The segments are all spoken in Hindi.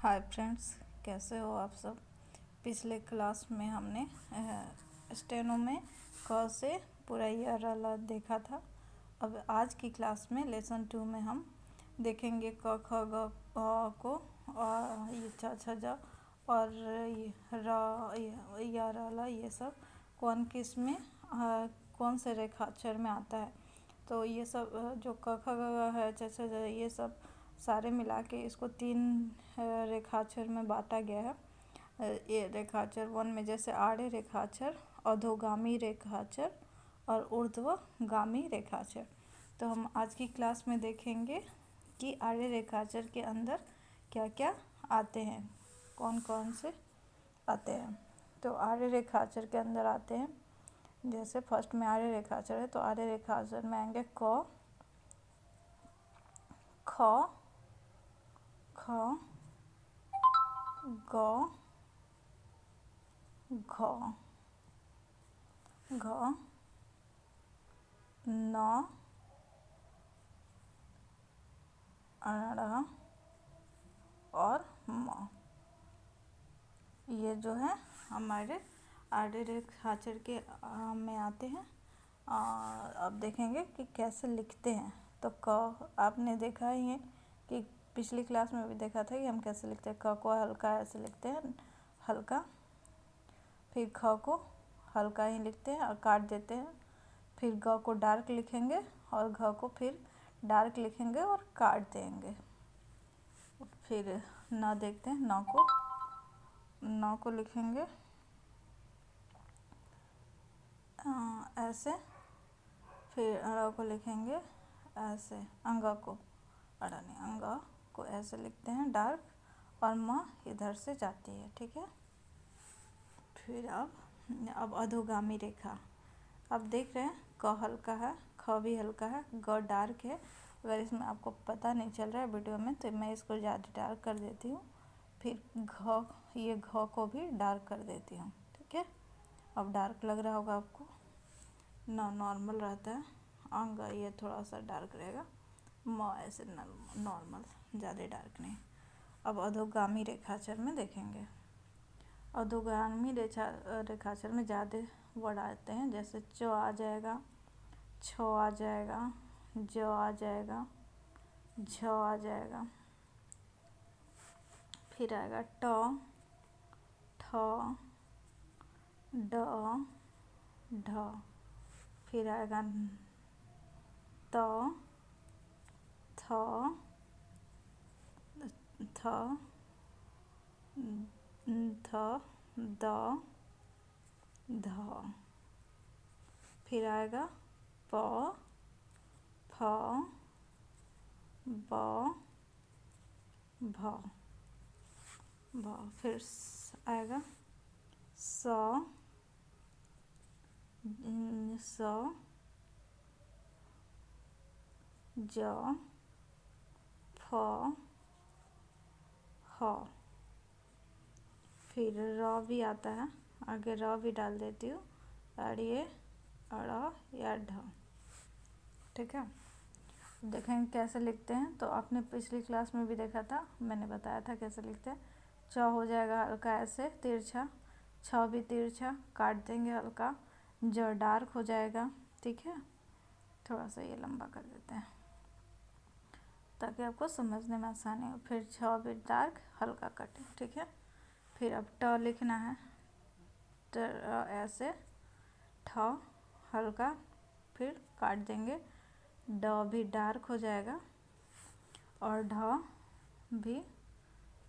हाय फ्रेंड्स, कैसे हो आप सब। पिछले क्लास में हमने स्टेनो में क से पूरा यारा देखा था। अब आज की क्लास में लेसन 2 में हम देखेंगे क ख ग को और ये छ छ ज और ये यारा ये सब कौन किस में कौन से रेखाक्षर में आता है। तो ये सब जो क ख ग है छ छ ज ये सब सारे मिला के इसको 3 रेखाक्षर में बांटा गया है। ये रेखाक्षर 1 में जैसे आड़े रेखाक्षर, अधोगामी रेखाक्षर और ऊर्ध्वगामी रेखाक्षर। तो हम आज की क्लास में देखेंगे कि आड़े रेखाक्षर के अंदर क्या क्या आते हैं, कौन कौन से आते हैं। तो आड़े रेखाक्षर के अंदर आते हैं, जैसे फर्स्ट में आड़े रेखाक्षर है तो आड़े रेखाक्षर में आएंगे क, ख, ख, ग, घ, घ, न, ण और म। ये जो है हमारे आड़े रेखाक्षर के में आते हैं। अब देखेंगे कि कैसे लिखते हैं। तो क आपने देखा ही है कि पिछली क्लास में भी देखा था कि हम कैसे लिखते हैं। क को हल्का ऐसे लिखते हैं, हल्का। फिर ख को हल्का ही लिखते हैं और काट देते हैं। फिर ग को डार्क लिखेंगे और घ को फिर डार्क लिखेंगे और काट देंगे। फिर न देखते हैं, न को लिखेंगे ऐसे। फिर अ को लिखेंगे ऐसे। अंग को ऐसे लिखते हैं डार्क और म इधर से जाती है, ठीक है। फिर अब अधोगामी रेखा। अब देख रहे हैं क हल्का है, ख भी हल्का है, ग डार्क है। अगर इसमें आपको पता नहीं चल रहा है वीडियो में तो मैं इसको ज़्यादा डार्क कर देती हूँ। फिर ये घ को भी डार्क कर देती हूँ, ठीक है। अब डार्क लग रहा होगा आपको, नॉर्मल रहता है। अंग ये थोड़ा सा डार्क रहेगा, म ऐसे नॉर्मल, ज़्यादा डार्क नहीं। अब अधोगामी रेखाक्षर में देखेंगे। अधोगामी रेखाक्षर में ज़्यादा वर्ड आते हैं, जैसे च आ जाएगा, छ आ जाएगा, ज आ जाएगा, झ आ जाएगा। फिर आएगा ट, ठ, ड, ढ। फिर आएगा त, थ, द, ध। फिर आएगा प, फ, ब, भ। फिर आएगा स, ज, फ, ह। फिर र भी आता है, आगे र भी डाल देती हूँ, और ये अड़ या ढ, ठीक है। देखेंगे कैसे लिखते हैं। तो आपने पिछली क्लास में भी देखा था, मैंने बताया था कैसे लिखते हैं। च हो जाएगा हल्का ऐसे तिरछा, छ भी तिरछा, काट देंगे हल्का। ज डार्क हो जाएगा, ठीक है। थोड़ा सा ये लंबा कर देते हैं ताकि आपको समझने में आसानी हो। फिर छ भी डार्क, हल्का कटिंग, ठीक है। फिर अब ट लिखना है, ऐसे ठ हल्का, फिर काट देंगे। ड भी डार्क हो जाएगा और ढ भी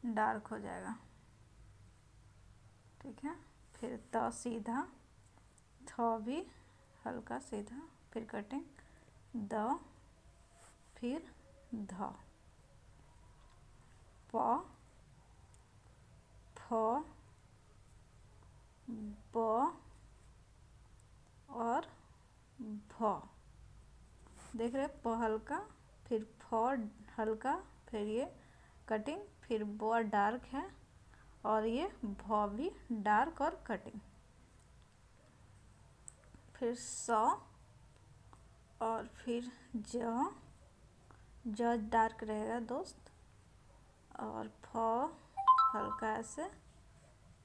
डार्क हो जाएगा, ठीक है। फिर त सीधा, थ भी हल्का सीधा, फिर कटिंग, द, फिर ध, प, फ, ब और भ। देख रहे प हल्का, फिर फ हल्का, फिर ये कटिंग, फिर ब डार्क है और ये भ भी डार्क और कटिंग। फिर स और फिर ज डार्क रहेगा दोस्त, और फ हल्का ऐसे।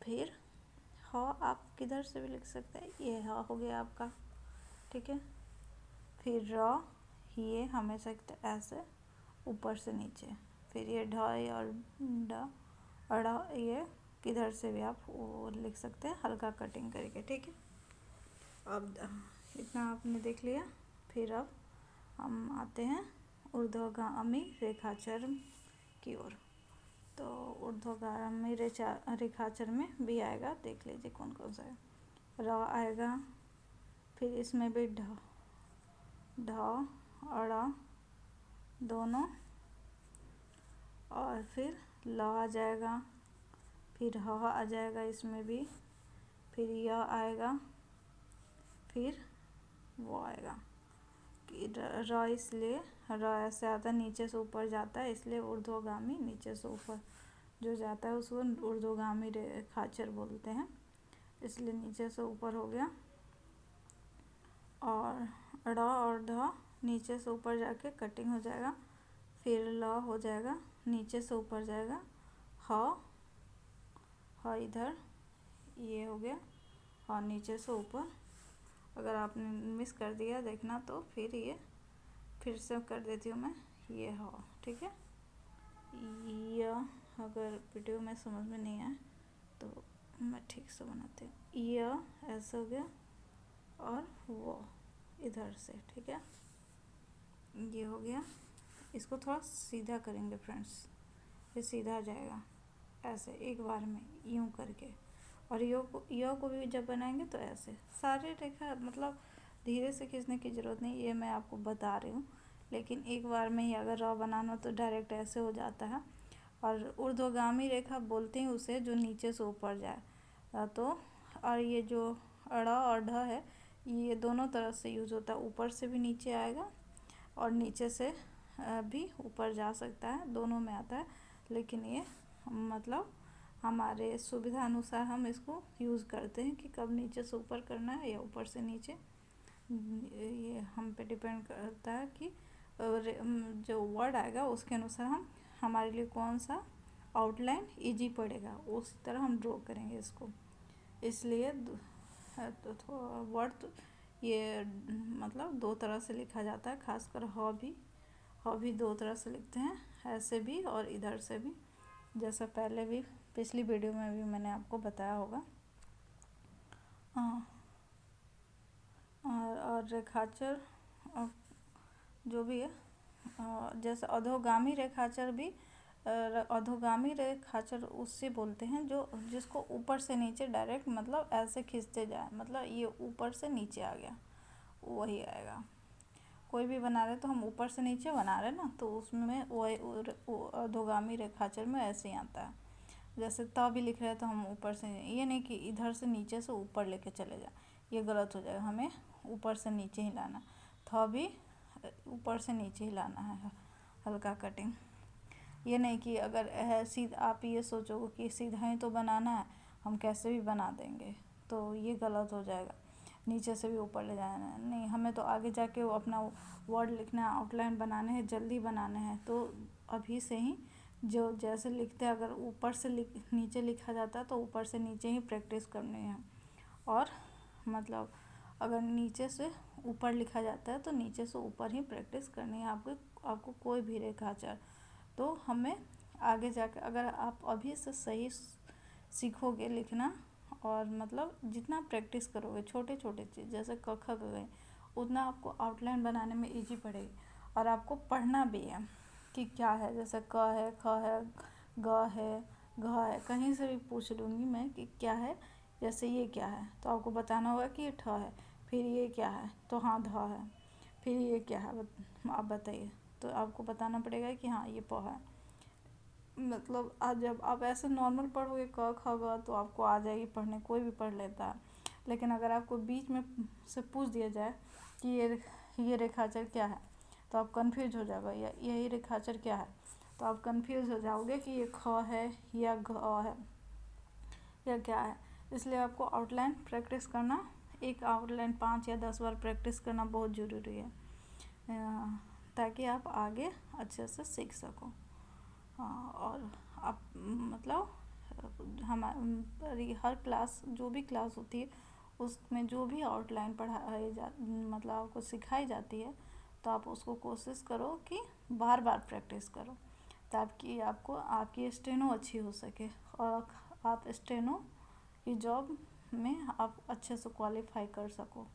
फिर ह आप किधर से भी लिख सकते हैं, ये ह हो गया आपका, ठीक है। फिर र, ये हमेशा ऐसे ऊपर से नीचे। फिर ये ढ और ड, अड़, ये किधर से भी आप वो लिख सकते हैं हल्का कटिंग करके, ठीक है। अब इतना आपने देख लिया। फिर अब हम आते हैं ऊर्ध्वगामी रेखाचर की ओर। तो ऊर्ध्वगामी रेखाचर में भी आएगा, देख लीजिए कौन कौन सा है। र आएगा, फिर इसमें भी ढ, अड़ा दोनों, और फिर ल आ जाएगा, फिर ह आ जाएगा इसमें भी, फिर य आएगा, फिर वो आएगा कि र, इसलिए र ऐसे आता है नीचे से ऊपर जाता है, इसलिए ऊर्ध्वगामी नीचे से ऊपर जो जाता है उसको ऊर्ध्वगामी रेखाचर बोलते हैं, इसलिए नीचे से ऊपर हो गया। और ड़ और ढ नीचे से ऊपर जाके कटिंग हो जाएगा। फिर ल हो जाएगा, नीचे से ऊपर जाएगा। ह इधर ये हो गया, ह नीचे से ऊपर। अगर आपने मिस कर दिया देखना तो फिर से कर देती हूँ मैं, ये ह, ठीक है। य अगर वीडियो में समझ में नहीं आए तो मैं ठीक से बनाती हूँ। य ऐसा हो गया, और वो इधर से, ठीक है। ये हो गया। इसको थोड़ा सीधा करेंगे फ्रेंड्स, ये सीधा आ जाएगा ऐसे एक बार में यूं करके। और यो को भी जब बनाएंगे तो ऐसे सारे रेखा, मतलब धीरे से खींचने की ज़रूरत नहीं, ये मैं आपको बता रही हूँ। लेकिन एक बार में ही अगर र बनाना तो डायरेक्ट ऐसे हो जाता है। और ऊर्ध्वगामी रेखा बोलते हैं उसे जो नीचे से ऊपर जाए। तो और ये जो अड़ और ढ है, ये दोनों तरह से यूज़ होता है, ऊपर से भी नीचे आएगा और नीचे से भी ऊपर जा सकता है, दोनों में आता है। लेकिन ये मतलब हमारे सुविधा अनुसार हम इसको यूज़ करते हैं कि कब नीचे से ऊपर करना है या ऊपर से नीचे, ये हम पे डिपेंड करता है कि जो वर्ड आएगा उसके अनुसार हमारे लिए कौन सा आउटलाइन इजी पड़ेगा, उसी तरह हम ड्रॉ करेंगे इसको। इसलिए तो वर्ड तो ये मतलब दो तरह से लिखा जाता है, खासकर ह भी दो तरह से लिखते हैं, ऐसे भी और इधर से भी, जैसा पहले भी पिछली वीडियो में भी मैंने आपको बताया होगा। और रेखाचर जो भी है, जैसे अधोगामी रेखाचर भी, अधोगामी रेखाचर उससे बोलते हैं जिसको ऊपर से नीचे डायरेक्ट मतलब ऐसे खींचते जाए, मतलब ये ऊपर से नीचे आ गया, वही आएगा। कोई भी बना रहे तो हम ऊपर से नीचे बना रहे ना, तो उसमें वो अधोगामी रेखाचर में ऐसे ही आता है। जैसे त भी लिख रहे हैं तो हम ऊपर से, ये नहीं कि इधर से नीचे से ऊपर लेके चले जाए, ये गलत हो जाएगा, हमें ऊपर से नीचे ही लाना। थ भी ऊपर से नीचे ही लाना है, हल्का कटिंग। ये नहीं कि अगर सीधा आप ये सोचोगे कि सीधा ही तो बनाना है, हम कैसे भी बना देंगे, तो ये गलत हो जाएगा, नीचे से भी ऊपर ले जाना है। नहीं, हमें तो आगे जाके वो अपना वर्ड लिखना है, आउटलाइन बनाने हैं, जल्दी बनाने हैं, तो अभी से ही जो जैसे लिखते हैं, अगर ऊपर से नीचे लिखा जाता है तो ऊपर से नीचे ही प्रैक्टिस करनी है। और मतलब अगर नीचे से ऊपर लिखा जाता है तो नीचे से ऊपर ही प्रैक्टिस करनी है आपको कोई भी रेखाचर। तो हमें आगे जाकर अगर आप अभी से सही सीखोगे लिखना, और मतलब जितना प्रैक्टिस करोगे छोटे छोटे चीज़ जैसे क ख ग घ, उतना आपको आउटलाइन बनाने में इजी पड़ेगी। और आपको पढ़ना भी है कि क्या है, जैसे क है, ख है, ग है, घ है, कहीं से भी पूछ लूँगी मैं कि क्या है, जैसे ये क्या है तो आपको बताना होगा कि ये ठ है। फिर ये क्या है तो हाँ ध है। फिर ये क्या है आप बताइए, तो आपको बताना पड़ेगा कि हाँ ये प है। मतलब आज जब आप ऐसे नॉर्मल पढ़ोगे क ख ग तो आपको आ जाएगी पढ़ने, कोई भी पढ़ लेता है। लेकिन अगर आपको बीच में से पूछ दिया जाए कि ये रेखाचर क्या है, तो आप कंफ्यूज हो जाओगे, या यही रेखाचर क्या है, तो आप कंफ्यूज हो जाओगे कि ये ख है या घ है या क्या है। इसलिए आपको आउटलाइन प्रैक्टिस करना, एक आउटलाइन 5 या 10 बार प्रैक्टिस करना बहुत ज़रूरी है, ताकि आप आगे अच्छे से सीख सको। और आप मतलब हमारी हर क्लास, जो भी क्लास होती है उसमें जो भी आउटलाइन पढ़ाई मतलब आपको सिखाई जाती है, तो आप उसको कोशिश करो कि बार बार प्रैक्टिस करो, ताकि आपको आपकी स्टेनो अच्छी हो सके और आप स्टेनो की जॉब में आप अच्छे से क्वालिफाई कर सको,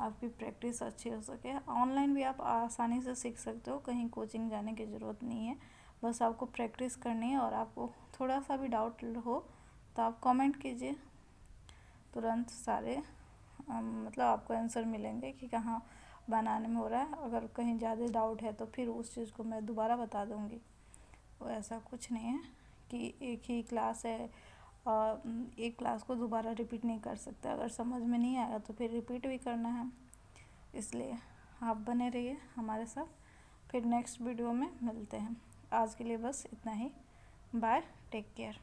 आपकी प्रैक्टिस अच्छी हो सके। ऑनलाइन भी आप आसानी से सीख सकते हो, कहीं कोचिंग जाने की ज़रूरत नहीं है, बस आपको प्रैक्टिस करनी है। और आपको थोड़ा सा भी डाउट हो तो आप कमेंट कीजिए, तुरंत सारे मतलब आपको आंसर मिलेंगे कि कहाँ बनाने में हो रहा है। अगर कहीं ज़्यादा डाउट है तो फिर उस चीज़ को मैं दोबारा बता दूँगी। तो ऐसा कुछ नहीं है कि एक ही क्लास है और एक क्लास को दोबारा रिपीट नहीं कर सकते। अगर समझ में नहीं आएगा तो फिर रिपीट भी करना है। इसलिए आप बने रहिए हमारे साथ, फिर नेक्स्ट वीडियो में मिलते हैं। आज के लिए बस इतना ही। Bye, take care.